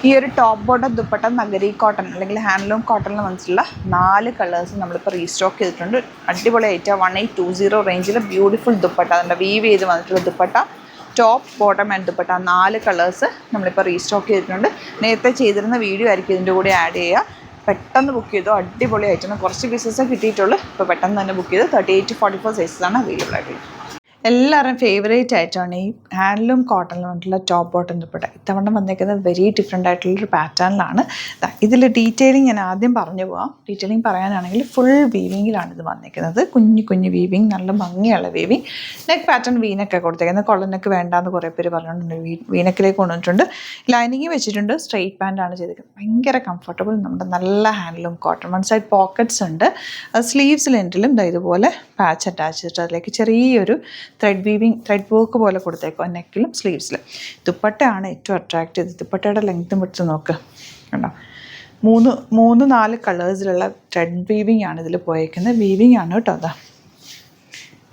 ഈ ഒരു top bottom dupatta നഗരി cotton അല്ലെങ്കിൽ ഹാൻഡ്ലൂം കോട്ടണിൽ വന്നിട്ടുള്ള 4 കളേഴ്സ് നമ്മളിപ്പോൾ റീസ്റ്റോക്ക് ചെയ്തിട്ടുണ്ട്. അടിപൊളി ഐറ്റം 1820 റേഞ്ചിൽ ബ്യൂട്ടിഫുൾ ദുപ്പട്ട, അതിൻ്റെ വീവ് ചെയ്ത് വന്നിട്ടുള്ള dupatta, top bottom and dupatta 4 colours നമ്മളിപ്പോൾ റീസ്റ്റോക്ക് ചെയ്തിട്ടുണ്ട്. നേരത്തെ ചെയ്തിരുന്ന വീഡിയോ ആയിരിക്കും ഇതിൻ്റെ കൂടെ ആഡ് ചെയ്യുക. പെട്ടെന്ന് ബുക്ക് ചെയ്തു. അടിപൊളി ഐറ്റം, കുറച്ച് പീസസ് കിട്ടിയിട്ടുള്ളൂ. ഇപ്പോൾ പെട്ടെന്ന് തന്നെ ബുക്ക് ചെയ്ത് 38 to 44 സൈസസാണ് അവൈലബിൾ ആയിട്ടുള്ളത്. എല്ലാവരും ഫേവറേറ്റ് ആയിട്ടാണ് ഈ ഹാൻഡ്ലൂം കോട്ടണിൽ വന്നിട്ടുള്ള ടോപ്പ് ബോട്ടം ദുപ്പട്ട. ഇത്തവണ വന്നേക്കുന്നത് വെരി ഡിഫറെൻ്റ് ആയിട്ടുള്ളൊരു പാറ്റേണിലാണ്. ഇതിൽ ഡീറ്റെയിലിംഗ് ഞാൻ ആദ്യം പറഞ്ഞു പോവാം. ഡീറ്റെയിലിംഗ് പറയാനാണെങ്കിൽ ഫുൾ വീവിങ്ങിലാണ് ഇത് വന്നിരിക്കുന്നത്. കുഞ്ഞു കുഞ്ഞു വീവിങ്, നല്ല ഭംഗിയുള്ള വീവിങ്. നെക്ക് പാറ്റേൺ വീനൊക്കെ കൊടുത്തേക്കുന്നത്. കൊള്ളനെക്ക് വേണ്ടാന്ന് കുറേ പേര് പറഞ്ഞിട്ടുണ്ട്. വീനക്കിലേക്ക് കൊണ്ടുവന്നിട്ടുണ്ട്. ലൈനിങ് വെച്ചിട്ടുണ്ട്. സ്ട്രെയിറ്റ് പാൻ്റാണ് ചെയ്തിരിക്കുന്നത്. ഭയങ്കര കംഫർട്ടബിൾ, നമ്മുടെ നല്ല handloom cotton. One side pockets ഉണ്ട്. സ്ലീവ്സിൽ എൻഡിലും ഇതുപോലെ പാച്ച് അറ്റാച്ച് ചെയ്തിട്ട് അതിലേക്ക് ചെറിയൊരു ത്രെഡ് വർക്ക് പോലെ കൊടുത്തേക്കും നെക്കിലും സ്ലീവ്സിലും. ദുപ്പട്ടയാണ് ഏറ്റവും അട്രാക്റ്റ് ചെയ്തത്. ദുപ്പട്ടയുടെ ലെങ്ത്തും വിട്ട് നോക്കുക, കണ്ടോ. 3-4 കളേഴ്സിലുള്ള ത്രെഡ് വീവിങ് ആണ് ഇതിൽ പോയേക്കുന്നത്. വീവിങ് ആണ് കേട്ടോ. അതാ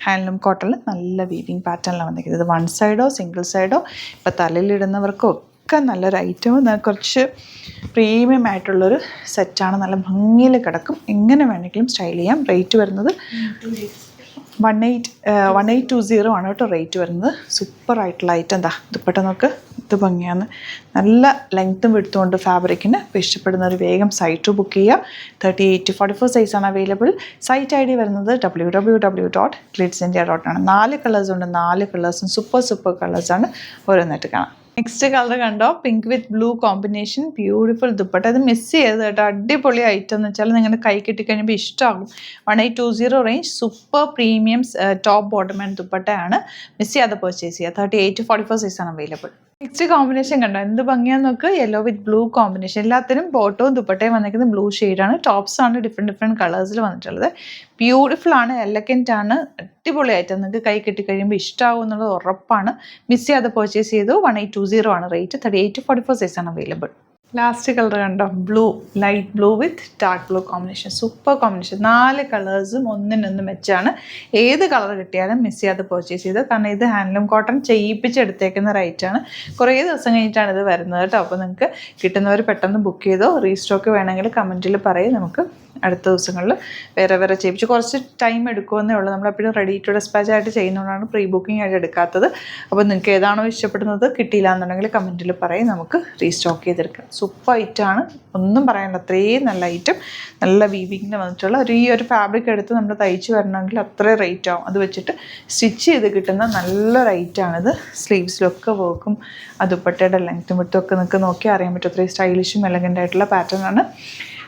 ഹാൻഡ്ലൂം കോട്ടണിൽ നല്ല വീവിങ് പാറ്റേണിലാണ് വന്നിരിക്കുന്നത്. വൺ സൈഡോ സിംഗിൾ സൈഡോ ഇപ്പോൾ തലയിലിടുന്നവർക്കോ ഒക്കെ നല്ലൊരു ഐറ്റവും കുറച്ച് പ്രീമിയം ആയിട്ടുള്ളൊരു സെറ്റാണ്. നല്ല ഭംഗിയിൽ കിടക്കും. എങ്ങനെ വേണമെങ്കിലും സ്റ്റൈൽ ചെയ്യാം. റേറ്റ് വരുന്നത് 1820 ആണ് കേട്ടോ റേറ്റ് വരുന്നത്. സൂപ്പർ ആയിട്ടുള്ള ഐറ്റം. എന്താ ദുപ്പട്ട നോക്ക്, ഇത് ഭംഗിയാണ്. നല്ല ലെങ്ത്തും വിടുത്തുകൊണ്ട് ഫാബ്രിക്കിന്. ഇപ്പോൾ ഇഷ്ടപ്പെടുന്നവർ വേഗം സൈറ്റ് ബുക്ക് ചെയ്യുക. 38 to 44 സൈസാണ് അവൈലബിൾ. സൈറ്റ് ID വരുന്നത് www.glitzindia.com ആണ്. 4 കളേഴ്സ് ഉണ്ട്. 4 കളേഴ്സും സൂപ്പർ കളേഴ്സാണ്. ഓരോന്നായിട്ട് കാണാം. നെക്സ്റ്റ് കളർ കണ്ടോ, പിങ്ക് വിത്ത് ബ്ലൂ കോമ്പിനേഷൻ. ബ്യൂട്ടിഫുൾ ദുപ്പട്ട. അത് മിസ് ചെയ്ത് കേട്ടോ. അടിപൊളി ഐറ്റം എന്ന് വെച്ചാൽ നിങ്ങളുടെ കൈ കിട്ടിക്കഴിയുമ്പോൾ ഇഷ്ടമാകും. 1820 range super premium top bottom and ദുപ്പട്ടയാണ്. മിസ് ചെയ്യാതെ പർച്ചേസ് ചെയ്യുക. 38 to 44 സൈസാണ് അവൈലബിൾ. നെക്സ്റ്റ് കോമ്പിനേഷൻ കണ്ടോ, എന്ത് ഭംഗിയാന്ന് നോക്ക്. യെല്ലോ വിത്ത് ബ്ലൂ കോമ്പിനേഷൻ. എല്ലാത്തിനും ബോട്ടവും ദുപ്പട്ടയും വന്നിരിക്കുന്നത് ബ്ലൂ ഷെയ്ഡാണ്. ടോപ്സ് ആണ് ഡിഫറെൻറ്റ് കളേഴ്സിൽ വന്നിട്ടുള്ളത്. ബ്യൂട്ടിഫുൾ ആണ്, എലഗൻ്റ് ആണ്, അടിപൊളി ഐറ്റം. നിങ്ങൾക്ക് കൈ കിട്ടിക്കഴിയുമ്പോൾ ഇഷ്ടമാകും എന്നുള്ളത് ഉറപ്പാണ്. മിസ് ചെയ്യാതെ പർച്ചേസ് ചെയ്തു. 1820 ആണ് റേറ്റ്. 38 to 44 സൈസാണ് അവൈലബിൾ. ലാസ്റ്റ് കളർ കണ്ടോ, ബ്ലൂ, ലൈറ്റ് ബ്ലൂ വിത്ത് dark blue combination. Super combination. 4 കളേഴ്സും ഒന്നിനൊന്ന് മെച്ചാണ്. ഏത് കളർ കിട്ടിയാലും മിസ് ചെയ്യാതെ പർച്ചേസ് ചെയ്ത്. കാരണം ഇത് ഹാൻഡ്ലൂം കോട്ടൺ ചെയ്യിപ്പിച്ചെടുത്തേക്കുന്ന റേറ്റാണ്. കുറേ ദിവസം കഴിഞ്ഞിട്ടാണ് ഇത് വരുന്നത് കേട്ടോ. അപ്പോൾ നിങ്ങൾക്ക് കിട്ടുന്നവർ പെട്ടെന്ന് ബുക്ക് ചെയ്തോ. റീസ്റ്റോക്ക് വേണമെങ്കിൽ കമൻറ്റിൽ പറയും. നമുക്ക് അടുത്ത ദിവസങ്ങളിൽ വേറെ ചെയ്യിപ്പിച്ച് കുറച്ച് ടൈം എടുക്കുമെന്നേ ഉള്ളൂ. നമ്മളെപ്പോഴും റെഡി ടു ഡെസ്പാച്ച് ആയിട്ട് ചെയ്യുന്നതുകൊണ്ടാണ് പ്രീ ബുക്കിംഗ് ആയിട്ട് എടുക്കാത്തത്. അപ്പോൾ നിങ്ങൾക്ക് ഏതാണോ ഇഷ്ടപ്പെടുന്നത് കിട്ടിയില്ല എന്നുണ്ടെങ്കിൽ കമൻറ്റിൽ പറയും. നമുക്ക് റീസ്റ്റോക്ക് ചെയ്തെടുക്കാം. സൂപ്പർ ഐറ്റമാണ്, ഒന്നും പറയാനില്ല. അത്രയും നല്ല ഐറ്റം. നല്ല വീവിങ്ങിന് വന്നിട്ടുള്ള ഈ ഒരു ഫാബ്രിക് എടുത്ത് നമ്മൾ തയ്ച്ച് വരണമെങ്കിൽ അത്രയും റേറ്റ് ആവും. അത് വെച്ചിട്ട് സ്റ്റിച്ച് ചെയ്ത് കിട്ടുന്ന നല്ലൊരു ഐറ്റമാണിത്. സ്ലീവ്സിലൊക്കെ വർക്കും ദുപ്പട്ടയുടെ ലെങ്ത്തും വിട്ടും ഒക്കെ നിങ്ങൾക്ക് നോക്കിയാൽ അറിയാൻ പറ്റും. അത്രയും സ്റ്റൈലിഷും എലഗൻ്റ് ആയിട്ടുള്ള പാറ്റേൺ ആണ്.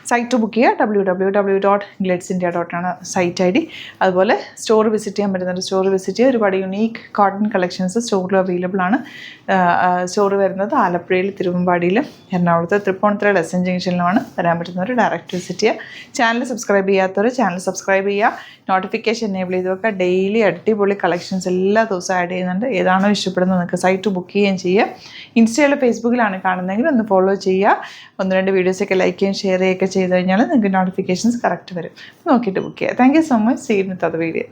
സൈറ്റ് ബുക്ക് ചെയ്യുക. www.glitzindia.com ആണ് സൈറ്റ് ID. അതുപോലെ സ്റ്റോർ വിസിറ്റ് ചെയ്യാൻ പറ്റുന്നുണ്ട്. സ്റ്റോർ വിസിറ്റ് ചെയ്യുക. ഒരുപാട് യുണീക്ക് കോട്ടൺ കളക്ഷൻസ് സ്റ്റോറിൽ അവൈലബിൾ ആണ്. സ്റ്റോർ വരുന്നത് ആലപ്പുഴയിൽ, തിരുവമ്പാടിയിലും, എറണാകുളത്ത്, തൃപ്പൂണിത്തുറ എസ് എൻ ജംഗ്ഷനിലുമാണ്. വരാൻ പറ്റുന്നവർ ഡയറക്റ്റ് വിസിറ്റ് ചെയ്യുക. ചാനൽ സബ്സ്ക്രൈബ് ചെയ്യാത്തവർ ചാനൽ സബ്സ്ക്രൈബ് ചെയ്യുക. നോട്ടിഫിക്കേഷൻ എനേബിൾ ചെയ്ത് വെക്കുക. ഡെയിലി അടിപൊളി കളക്ഷൻസ് എല്ലാ ദിവസവും ആഡ് ചെയ്യുന്നുണ്ട്. ഏതാണോ ഇഷ്ടപ്പെടുന്നത് നിങ്ങൾക്ക് സൈറ്റ് ബുക്ക് ചെയ്യുകയും ചെയ്യുക. ഇൻസ്റ്റയിലോ ഫേസ്ബുക്കിലാണ് കാണുന്നതെങ്കിൽ ഒന്ന് ഫോളോ ചെയ്യുക. 1-2 വീഡിയോസൊക്കെ ലൈക്ക് ചെയ്യുകയും ഷെയർ ചെയ്യുകയൊക്കെ ചെയ്ത് കഴിഞ്ഞാൽ നിങ്ങൾക്ക് നോട്ടിഫിക്കേഷൻസ് കറക്റ്റ് വരും. നോക്കിയിട്ട് ബുക്ക് ചെയ്യുക. Thank you so much. See you with other video.